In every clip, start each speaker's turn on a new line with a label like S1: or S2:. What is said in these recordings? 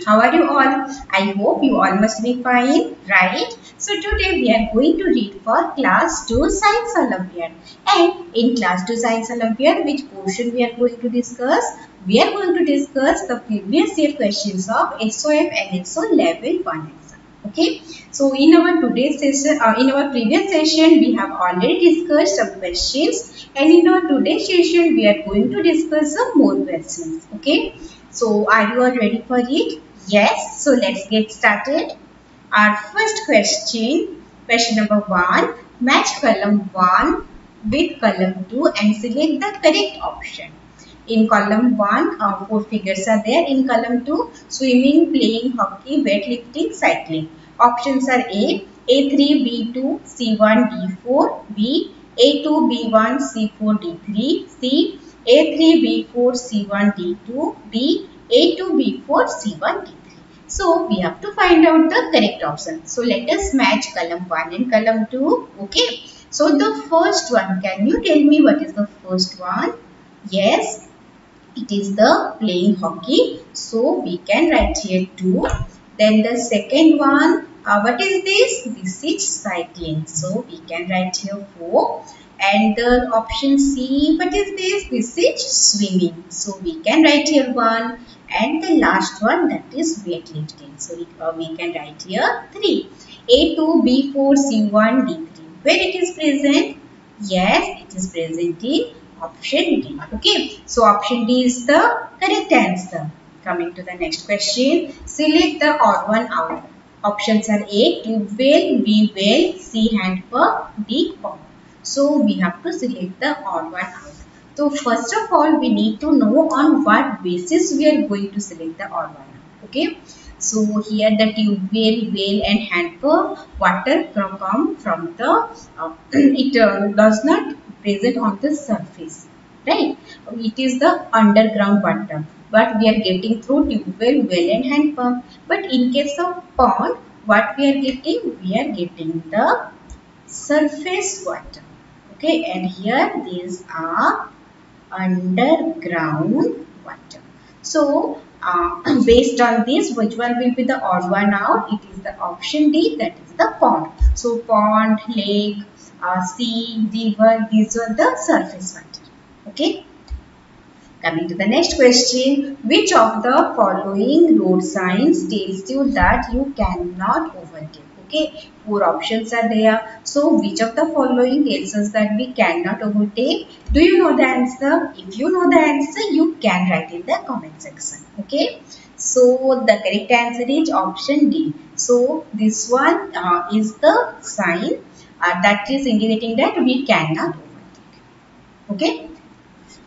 S1: How are you all? I hope you all must be fine, right? So today we are going to read for Class 2 Science Olympiad. And in Class 2 Science Olympiad, which portion we are going to discuss? We are going to discuss the previous year questions of SOF and SO Level 1 exam. Okay. So in our today's session, in our previous session, we have already discussed some questions, and in our today's session, we are going to discuss some more questions. Okay. So are you all ready for it? Yes. So let's get started. Our first question number 1. Match column 1 with column 2 and select the correct option. In column 1, 4 figures are there. In column 2, swimming, playing hockey, weightlifting, cycling. Options are A3, B2, C1, D4, B, A2, B1, C4, D3, C, A3, B4, C1, D2, D, A2, B4, C1, D3. So we have to find out the correct option. So let us match column 1 and column 2. Okay. So the first one, can you tell me what is the first one? Yes, it is the playing hockey. So we can write here 2. Then the second one, what is this? This is cycling. So we can write here 4. And the option C, what is this? This is swimming. So we can write here 1. And the last one, that is weightlifting. So we can write here 3. A2, B4, C1, D3. Where it is present? Yes, it is present in option D. Okay. So option D is the correct answer. Coming to the next question. Select the odd one out. Options are A, tube well, B well, C hand pump, D pump. So we have to select the odd one out. So first of all, we need to know on what basis we are going to select the odd one out. Okay. So here the tube well and hand pump, water come from the, it does not present on the surface, right? It is the underground water, but we are getting through tube well and hand pump. But in case of pond, what we are getting? We are getting the surface water. Okay, and here these are underground water. So based on this, which one will be the odd one out? It is the option D, that is the pond. So pond, lake, sea, river, these are the surface water. Okay. Coming to the next question, which of the following road signs tells you that you cannot overtake? Okay, 4 options are there. So which of the following tells us that we cannot overtake? Do you know the answer? If you know the answer, you can write in the comment section. Okay. So the correct answer is option D. So this one is the sign that is indicating that we cannot overtake. Okay.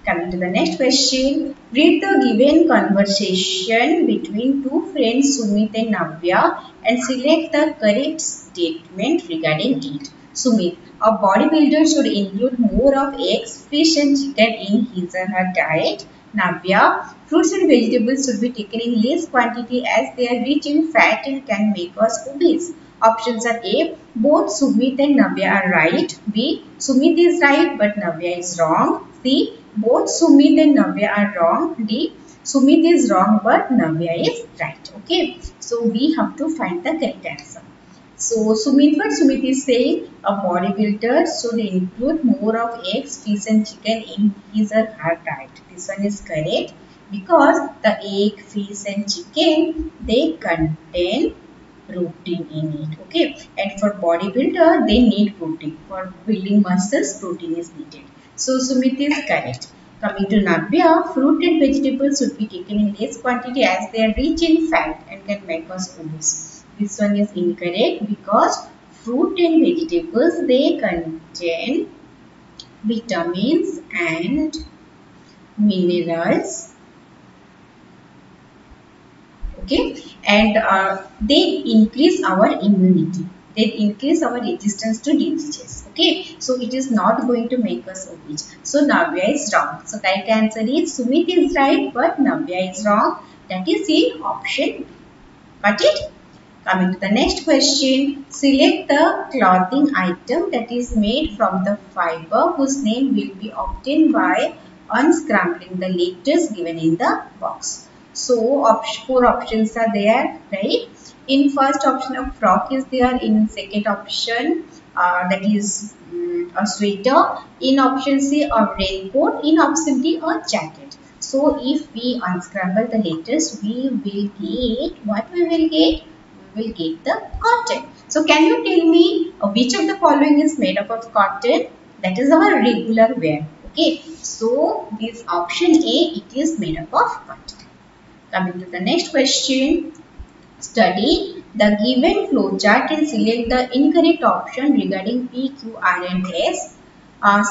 S1: Coming to the next question, read the given conversation between two friends Sumit and Navya and select the correct statement regarding it. Sumit, a bodybuilder should include more of eggs, fish and chicken in his or her diet. Navya, fruits and vegetables should be taken in less quantity as they are rich in fat and can make us obese. Options are A, both Sumit and Navya are right. B, Sumit is right but Navya is wrong. C, both Sumit and Navya are wrong. D, Sumit is wrong but Navya is right. Okay. So we have to find the correct answer. So what Sumit is saying, a bodybuilder should include more of eggs, fish and chicken in his or her diet. This one is correct because the egg, fish and chicken, they contain protein in it. Okay. And for bodybuilder, they need protein. For building muscles, protein is needed. So Sumit is correct. Coming to Navya, fruit and vegetables should be taken in less quantity as they are rich in fat and can make us obese. This one is incorrect because fruit and vegetables, they contain vitamins and minerals. Okay, and they increase our immunity. They increase our resistance to diseases. Okay, so it is not going to make us obese. So Navya is wrong. So correct answer is Sumit is right but Navya is wrong. That is in option B. Got it? Coming to the next question, select the clothing item that is made from the fiber whose name will be obtained by unscrambling the letters given in the box. So four options are there, right? In first option a frock is there. In second option that is a sweater. In option C a raincoat. In option D a jacket. So if we unscramble the letters, we will get what we will get? We will get the cotton. So can you tell me which of the following is made up of cotton? That is our regular wear. Okay. So this option A, it is made up of cotton. Coming to the next question. Study the given flowchart and select the incorrect option regarding P, Q, R and S.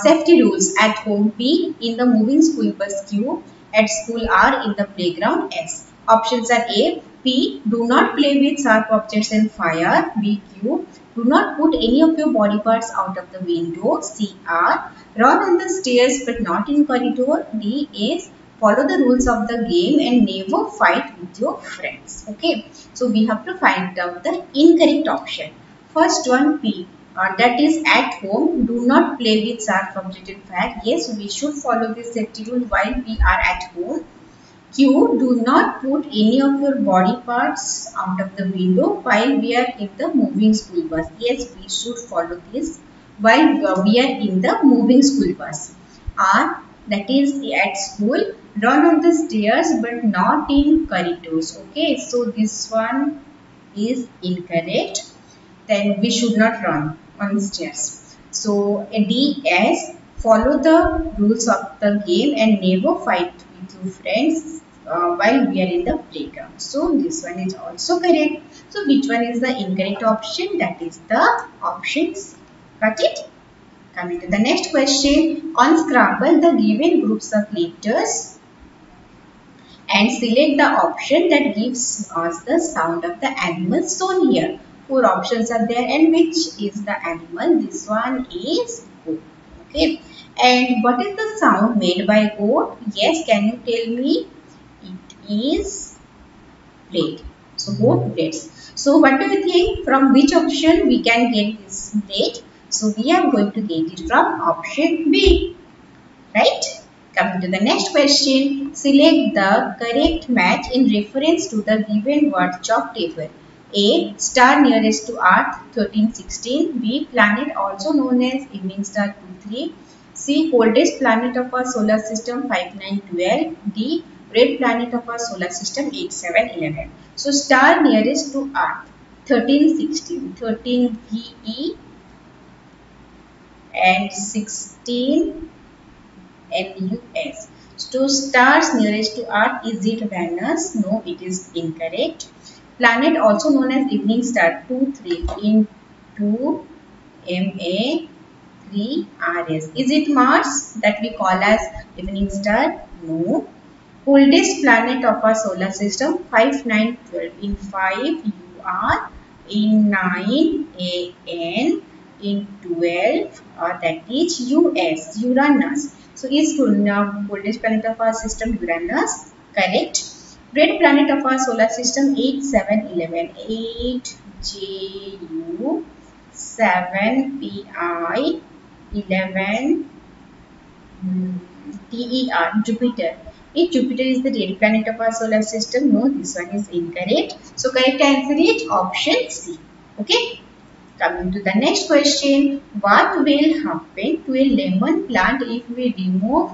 S1: Safety rules at home P, in the moving school bus Q, at school R, in the playground S. Options are A, P, do not play with sharp objects and fire. B, Q, do not put any of your body parts out of the window. C, R, run on the stairs but not in corridor. D, S, follow the rules of the game and never fight with your friends. Okay, so we have to find out the incorrect option. First one, P, that is at home, do not play with sharp object and fire. Yes, we should follow this safety rule while we are at home. Q, do not put any of your body parts out of the window while we are in the moving school bus. Yes, we should follow this while we are in the moving school bus. R, that is at school, run on the stairs but not in corridors. Okay, so this one is incorrect. Then we should not run on the stairs. So D, S, follow the rules of the game and never fight with your friends while we are in the playground. So this one is also correct. So which one is the incorrect option? That is the option C. Got it? Coming to the next question. Unscramble the given groups of letters and select the option that gives us the sound of the animal shown here. Four options are there, and which is the animal? This one is goat. Okay. And what is the sound made by goat? Yes, can you tell me? It is blade. So goat blades. So what do you think? From which option we can get this blade? So we are going to get it from option B. Right? Coming to the next question. Select the correct match in reference to the given word chalk table. A, star nearest to Earth 1316. B, planet also known as evening star 23. C, coldest planet of our solar system 5912. D, red planet of our solar system 8711. So star nearest to Earth 1316. 13 VE and 16 NUS. So stars nearest to Earth, is it Venus? No, it is incorrect. Planet also known as evening star 23 into MA3RS. Is it Mars that we call as evening star? No. Coldest planet of our solar system 5912. In 5 UR, in 9 AN, in 12 that is US, Uranus. So is coldest planet of our system Uranus? Correct. Red planet of our solar system 8711. 8JU 7PI 11 TER, Jupiter. If Jupiter is the red planet of our solar system, no, this one is incorrect. So correct answer is option C. Okay. Coming to the next question. What will happen to a lemon plant if we remove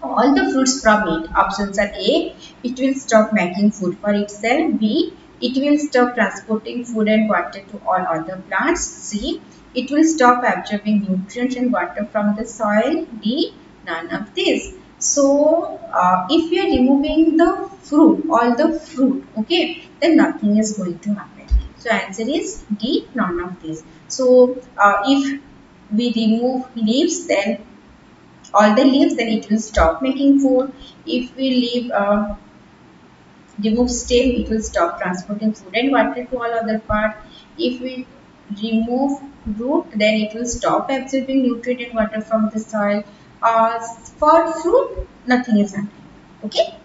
S1: all the fruits from it? Options are A, it will stop making food for itself. B, it will stop transporting food and water to all other plants. C, it will stop absorbing nutrients and water from the soil. D, none of this. So if we are removing the fruit, all the fruit, okay, then nothing is going to happen. So answer is D, none of this. So if we remove leaves, then all the leaves, then it will stop making food. If we remove stem, it will stop transporting food and water to all other part. If we remove root, then it will stop absorbing nutrient and water from the soil. For fruit, nothing is happening. Okay.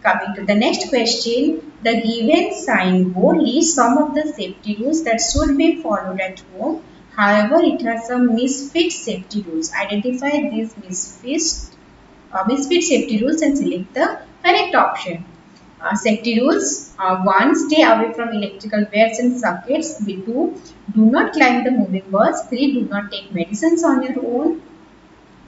S1: Coming to the next question, the given signboard lists some of the safety rules that should be followed at home. However, it has some misfit safety rules. Identify these misfit safety rules and select the correct option. Safety rules. 1. Stay away from electrical wires and sockets. 2. Do not climb the moving bus. 3. Do not take medicines on your own.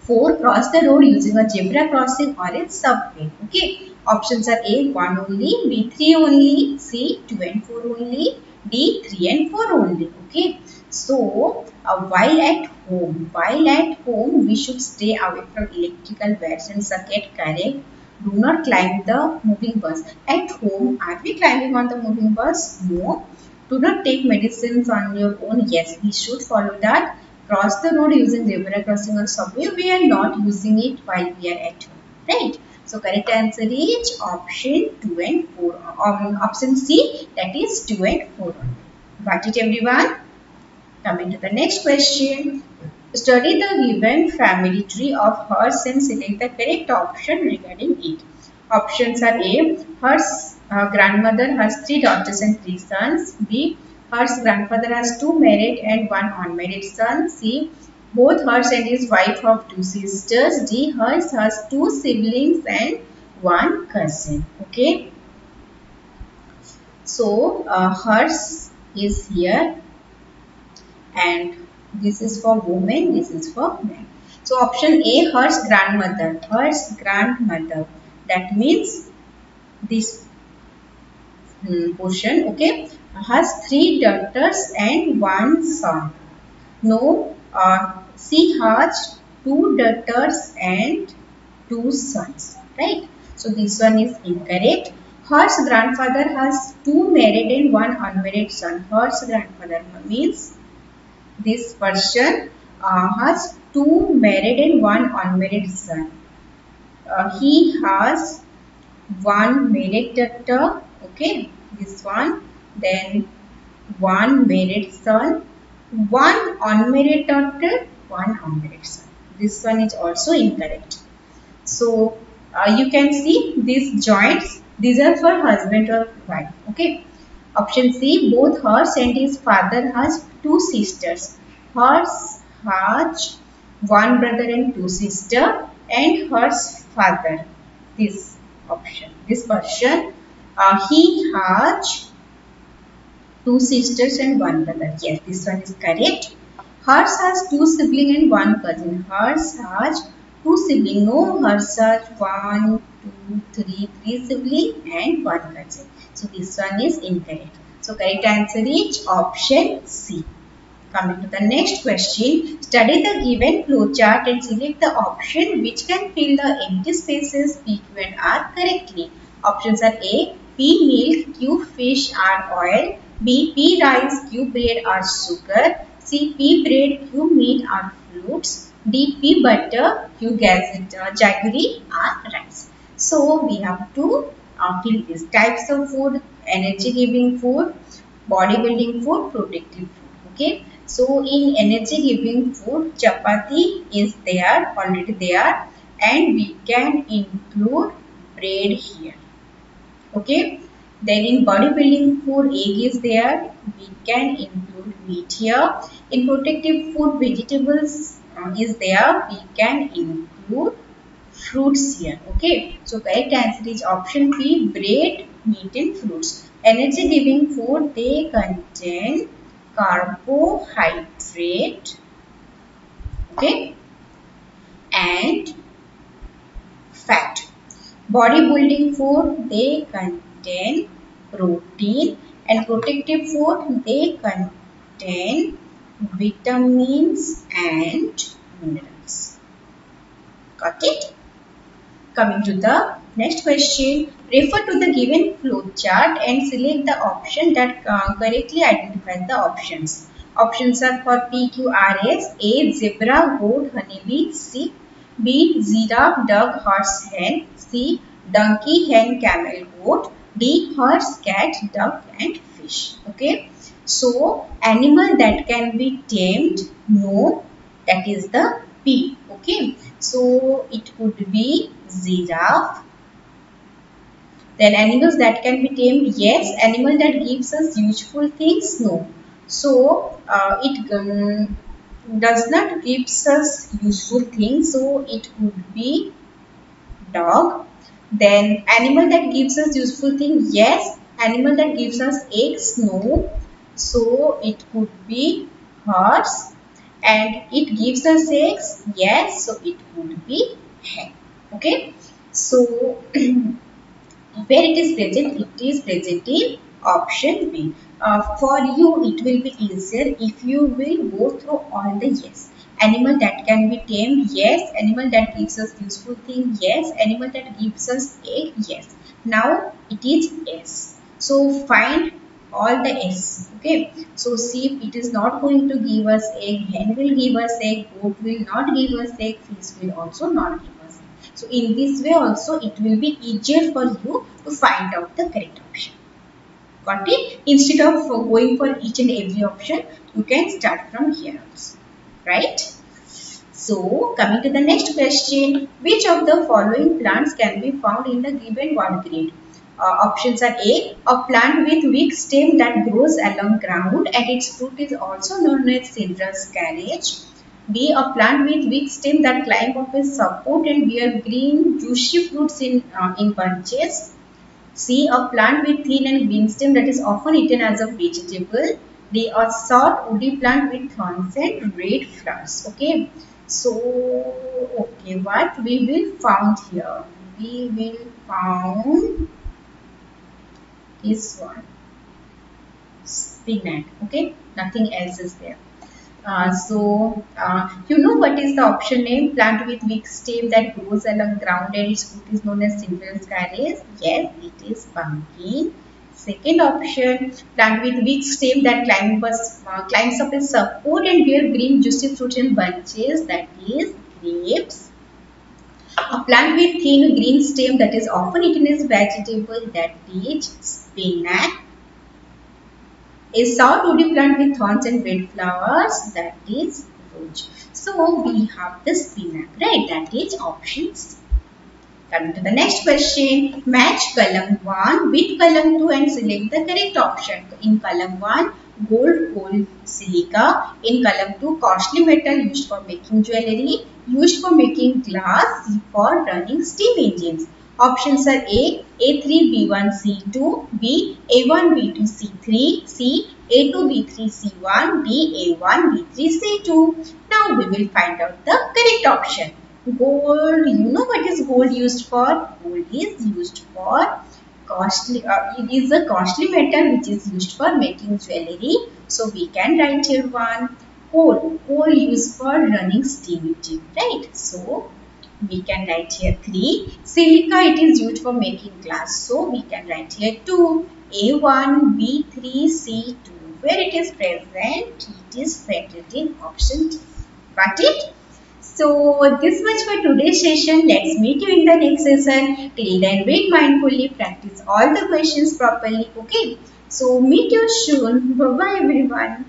S1: 4. Cross the road using a zebra crossing or a subway. Okay. Options are A. 1 only. B. 3 only. C. 2 and 4 only. D. 3 and 4 only. Okay. So, while at home, we should stay away from electrical wires and socket. Correct. Do not climb the moving bus. At home, are we climbing on the moving bus? No. Do not take medicines on your own. Yes, we should follow that. Cross the road using zebra crossing or subway. We are not using it while we are at home. Right? So, correct answer is option 2 and 4. Option C, that is 2 and 4. Got it, everyone? Coming to the next question. Study the given family tree of horse and select the correct option regarding it. Options are A. Horse grandmother has 3 daughters and 3 sons. B. Horse grandfather has 2 married and 1 unmarried son. C. Both Horse and his wife have 2 sisters. D. Horse has 2 siblings and 1 cousin. Okay. So, Horse is here and this is for women, this is for men. So, option A, Horse grandmother. Horse grandmother. That means this portion, okay, has 3 daughters and 1 son. No, she has 2 daughters and 2 sons, right? So, this one is incorrect. Horse grandfather has 2 married and 1 unmarried son. Horse grandfather means this person has 2 married and 1 unmarried son. He has 1 married daughter, okay, this one, then 1 married son, 1 unmarried daughter, 1 unmarried son. This one is also incorrect. So, you can see these joints, these are for husband or wife, okay. Option C, both Horse and his father has 2 sisters. Horse has 1 brother and 2 sisters, and Horse father. This option, this person, he has 2 sisters and 1 brother. Yes, this one is correct. Horse has 2 siblings and 1 cousin. Horse has 2 siblings. No, Horse has 1, 2, 3 siblings and 1 cousin. So, this one is incorrect. So, correct answer is option C. Coming to the next question, study the given flowchart and select the option which can fill the empty spaces P, Q and R correctly. Options are A, P milk, Q fish or oil, B, P rice, Q bread or sugar, C, P bread, Q meat or fruits, D, P butter, Q jaggery or rice. So, we have to fill these types of food: energy giving food, bodybuilding food, protective food. Okay. So, in energy giving food, chapati is there, already there, and we can include bread here. Okay. Then in bodybuilding food, egg is there, we can include meat here. In protective food, vegetables is there, we can include fruits here. Okay. So, correct answer is option B, bread, meat and fruits. Energy giving food, they contain carbohydrate, okay, and fat. Bodybuilding food, they contain protein, and protective food, they contain vitamins and minerals. Got it? Coming to the next question, refer to the given flowchart and select the option that correctly identifies the options. Options are for P, Q, R, S. A, zebra, goat, honeybee. C, B, giraffe, duck, horse, hen. C, donkey, hen, camel, goat. D, horse, cat, duck and fish. Okay. So, animal that can be tamed, no, that is the P. Okay. So, it could be giraffe. Then animals that can be tamed, yes. Animal that gives us useful things, no. So, it does not gives us useful things. So, it could be dog. Then animal that gives us useful thing, yes. Animal that gives us eggs, no. So it could be horse. And it gives us eggs, yes. So it could be hen. Okay. So where it is present, it is present in option B. For you, it will be easier if you will go through all the yes. Animal that can be tamed, yes. Animal that gives us useful thing, yes. Animal that gives us egg, yes. Now it is S. So find all the S. Okay. So sheep, it is not going to give us egg. Hen will give us egg. Goat will not give us egg. Fish will also not give us egg. So in this way also it will be easier for you to find out the correct option. Got it? Instead of going for each and every option, you can start from here also. Right? So coming to the next question, which of the following plants can be found in the given word grid? Options are a plant with weak stem that grows along ground and its fruit is also known as citrus carriage. B, a plant with weak stem that climb up a support and bear green juicy fruits in bunches. C, a plant with thin and green stem that is often eaten as a vegetable. D, a short woody plant with thorns and red flowers. Okay. So, okay, what we will found here? We will found this one, spinach. Okay, nothing else is there. You know what is the option name? Plant with weak stem that grows along ground and its fruit is known as citrus carriage. Yes, it is pumpkin. Second option, plant with weak stem that climbs up a support and bear green juicy fruit in bunches. That is grapes. A plant with thin green stem that is often eaten as vegetable. That is spinach. A short woody plant with thorns and red flowers, that is rose. So we have the spinach, right? That is option C. Coming to the next question, match column 1 with column 2 and select the correct option. In column 1, gold silica. In column 2, costly metal used for making jewellery, used for making glass, for running steam engines. Options are A, A3, B1, C2, B, A1, B2, C3, C, A2, B3, C1, D, A1, B3, C2. Now we will find out the correct option. Gold, you know what is gold used for? Gold is used for costly, it is a costly metal which is used for making jewellery. So we can write here one. Coal used for running steam engine, right? So we can write here 3. Silica, it is used for making glass. So we can write here 2. A1, B3, C2. Where it is present, it is present in option D. Got it? So this much for today's session. Let's meet you in the next session. Till then, read mindfully, practice all the questions properly. Okay? So meet you soon. Bye-bye everyone.